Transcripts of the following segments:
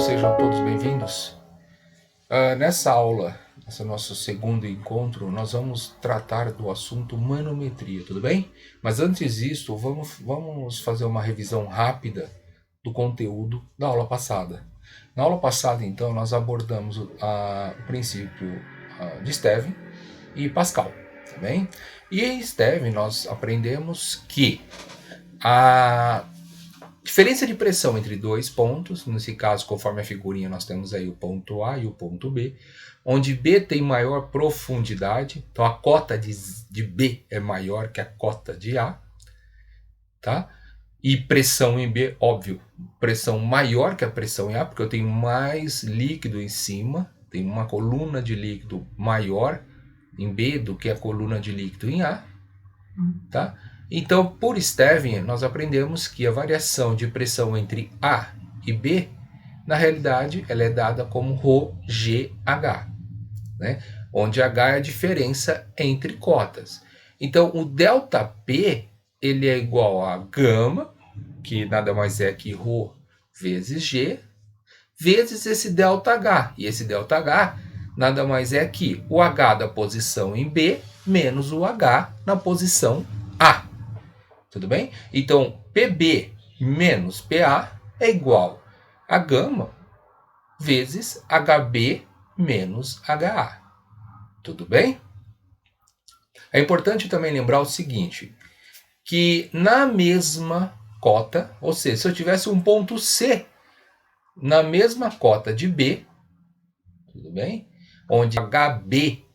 sejam todos bem-vindos. Nessa aula, nesse nosso segundo encontro, nós vamos tratar do assunto manometria, tudo bem? Mas antes disso, vamos fazer uma revisão rápida do conteúdo da aula passada. Na aula passada, então, nós abordamos o princípio de Stevin e Pascal, tá bem? E em Stevin nós aprendemos que a diferença de pressão entre dois pontos, nesse caso, conforme a figurinha, nós temos aí o ponto A e o ponto B, onde B tem maior profundidade, então a cota de B é maior que a cota de A, tá? E pressão em B, óbvio, pressão maior que a pressão em A, porque eu tenho mais líquido em cima, tem uma coluna de líquido maior em B do que a coluna de líquido em A, tá? Então, por Stevin, nós aprendemos que a variação de pressão entre A e B, na realidade, ela é dada como ρGH, né? Onde H é a diferença entre cotas. Então, o ΔP ele é igual a gama, que nada mais é que ρ vezes G, vezes esse ΔH. E esse ΔH nada mais é que o H da posição em B menos o H na posição A. Tudo bem? Então, PB menos PA é igual a gama vezes HB menos HA. Tudo bem? É importante também lembrar o seguinte, que na mesma cota, ou seja, se eu tivesse um ponto C na mesma cota de B, tudo bem? Onde HB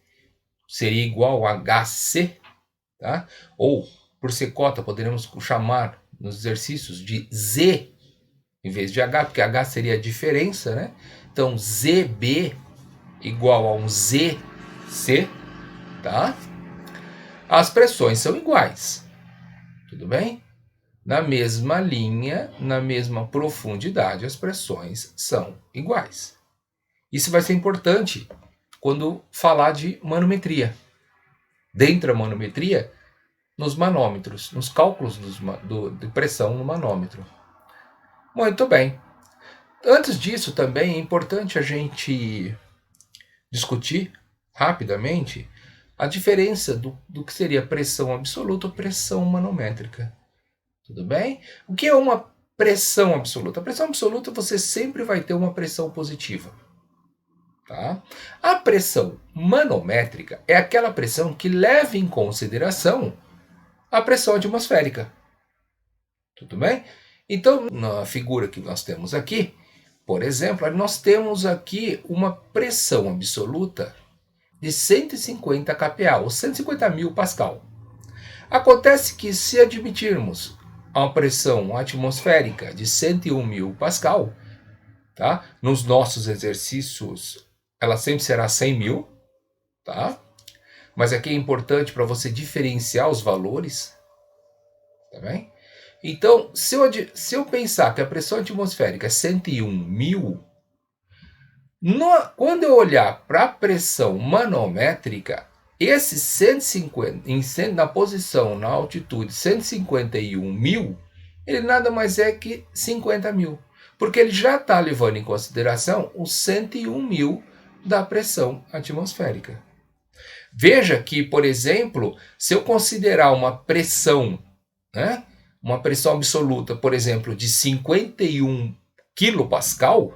seria igual a HC, tá? Ou por ser cota, poderíamos chamar nos exercícios de Z em vez de H, porque H seria a diferença, né? Então, ZB igual a um ZC, tá? As pressões são iguais, tudo bem? Na mesma linha, na mesma profundidade, as pressões são iguais. Isso vai ser importante quando falar de manometria. Dentro da manometria, nos manômetros, nos cálculos de pressão no manômetro. Muito bem. Antes disso, também é importante a gente discutir rapidamente a diferença do que seria pressão absoluta ou pressão manométrica. Tudo bem? O que é uma pressão absoluta? A pressão absoluta você sempre vai ter uma pressão positiva. Tá? A pressão manométrica é aquela pressão que leva em consideração a pressão atmosférica. Tudo bem? Então, na figura que nós temos aqui, por exemplo, nós temos aqui uma pressão absoluta de 150 kPa, ou 150 mil Pascal. Acontece que se admitirmos uma pressão atmosférica de 101 mil Pascal, tá? Nos nossos exercícios, ela sempre será 100 mil, tá? Mas aqui é importante para você diferenciar os valores, tá bem? Então, se eu pensar que a pressão atmosférica é 101 mil, quando eu olhar para a pressão manométrica, esse 150, na posição, na altitude 151 mil, ele nada mais é que 50 mil, porque ele já está levando em consideração os 101 mil da pressão atmosférica. Veja que, por exemplo, se eu considerar uma pressão, né, uma pressão absoluta, por exemplo, de 51 kPa,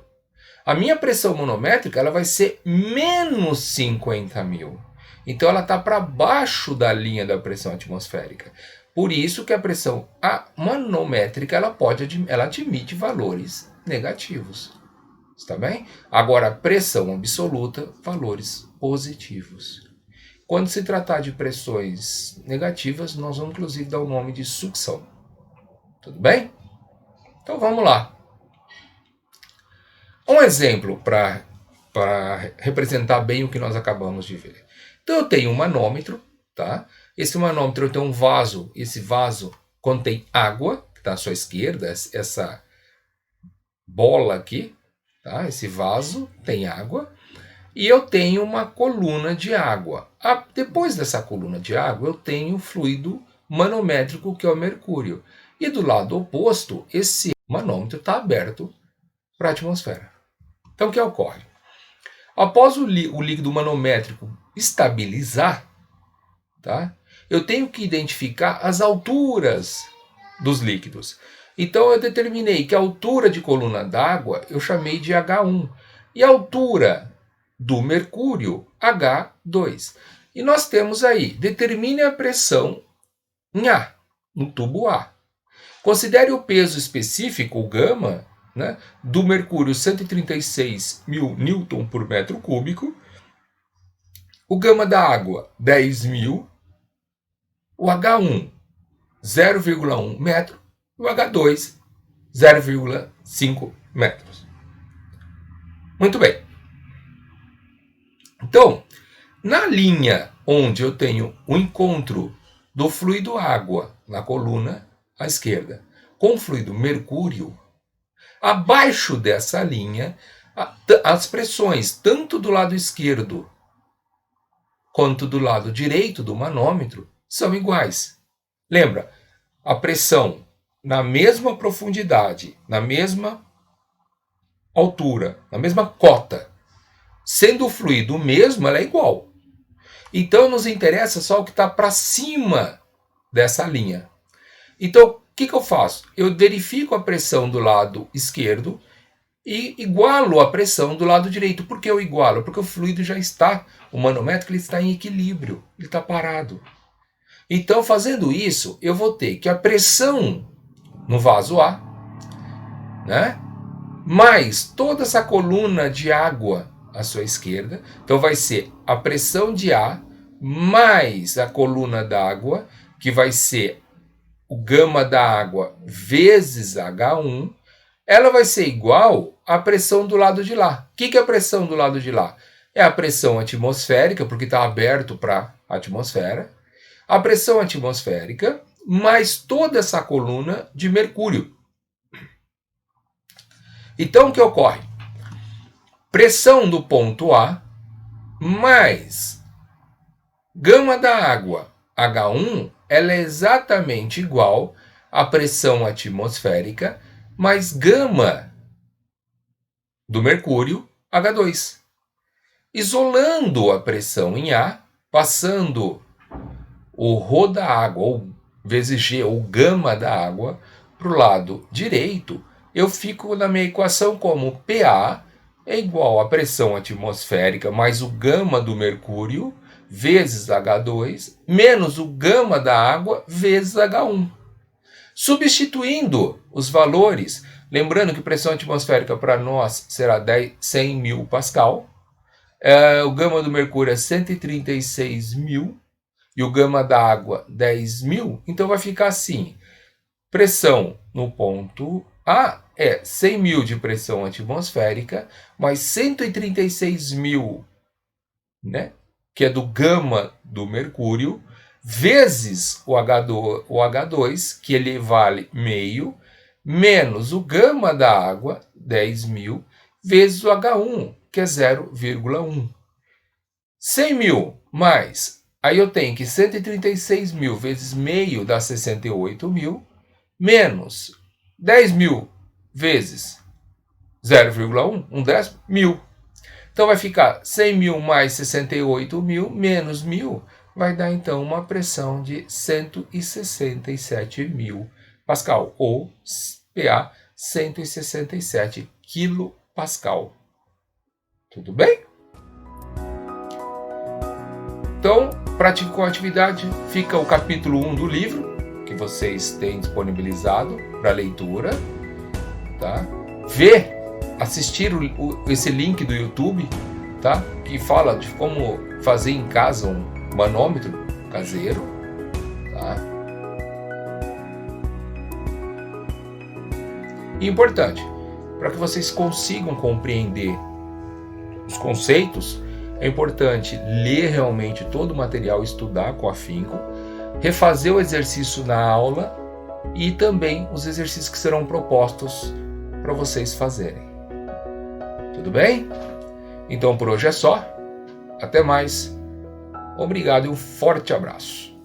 a minha pressão manométrica ela vai ser menos 50 mil. Então ela está para baixo da linha da pressão atmosférica. Por isso que a pressão manométrica ela admite valores negativos. Está bem? Agora, a pressão absoluta, valores positivos. Quando se tratar de pressões negativas, nós vamos inclusive dar o nome de sucção. Tudo bem? Então vamos lá. Um exemplo para representar bem o que nós acabamos de ver. Então eu tenho um manômetro, tá? Esse manômetro tem um vaso, esse vaso contém água, que está à sua esquerda, essa bola aqui, tá? Esse vaso tem água. E eu tenho uma coluna de água. Depois dessa coluna de água, eu tenho o fluido manométrico, que é o mercúrio. E do lado oposto, esse manômetro está aberto para a atmosfera. Então, o que ocorre? Após o líquido manométrico estabilizar, tá? Eu tenho que identificar as alturas dos líquidos. Então, eu determinei que a altura de coluna d'água eu chamei de H1 e a altura do mercúrio H2. E nós temos aí, determine a pressão em A, no tubo A. Considere o peso específico, o gama, né, do mercúrio 136.000 newton por metro cúbico, o gama da água 10.000, o H1 0,1 metro e o H2 0,5 metros. Muito bem. Então, na linha onde eu tenho o encontro do fluido água na coluna à esquerda com o fluido mercúrio, abaixo dessa linha, as pressões tanto do lado esquerdo quanto do lado direito do manômetro são iguais. Lembra, a pressão na mesma profundidade, na mesma altura, na mesma cota, sendo o fluido o mesmo, ela é igual. Então, nos interessa só o que está para cima dessa linha. Então, o que eu faço? Eu verifico a pressão do lado esquerdo e igualo a pressão do lado direito. Por que eu igualo? Porque o fluido já está, o manômetro ele está em equilíbrio, ele está parado. Então, fazendo isso, eu vou ter que a pressão no vaso A, né, mais toda essa coluna de água à sua esquerda, então vai ser a pressão de A mais a coluna d'água, que vai ser o gama da água vezes H1, ela vai ser igual à pressão do lado de lá. O que é a pressão do lado de lá? É a pressão atmosférica, porque está aberto para a atmosfera, a pressão atmosférica mais toda essa coluna de mercúrio. Então, o que ocorre? Pressão do ponto A mais gama da água H1, ela é exatamente igual à pressão atmosférica mais gama do mercúrio H2. Isolando a pressão em A, passando o ρ da água, ou vezes G, ou gama da água, para o lado direito, eu fico na minha equação como PA é igual à pressão atmosférica mais o gama do mercúrio vezes H2 menos o gama da água vezes H1. Substituindo os valores, lembrando que pressão atmosférica para nós será 100.000 Pascal, o gama do mercúrio é 136.000 e o gama da água 10.000, então vai ficar assim, pressão no ponto A é 100.000 de pressão atmosférica, mais 136.000, né, que é do gama do mercúrio, vezes o H2, que ele vale meio, menos o gama da água, 10.000, vezes o H1, que é 0,1. 100.000 mais, aí eu tenho que 136.000 vezes meio dá 68.000, menos 10.000 vezes 0,1, 1/10, 1.000. Então vai ficar 100.000 mais 68.000 menos 1.000, vai dar então uma pressão de 167.000 Pascal, ou PA 167 kPa. Tudo bem? Então, pratique com a atividade, fica o capítulo 1 do livro, que vocês têm disponibilizado para leitura, tá? Assistir esse link do YouTube, tá? Que fala de como fazer em casa um manômetro caseiro, tá? E importante, para que vocês consigam compreender os conceitos, é importante ler realmente todo o material, estudar com afinco, refazer o exercício na aula e também os exercícios que serão propostos para vocês fazerem. Tudo bem? Então por hoje é só. Até mais. Obrigado e um forte abraço.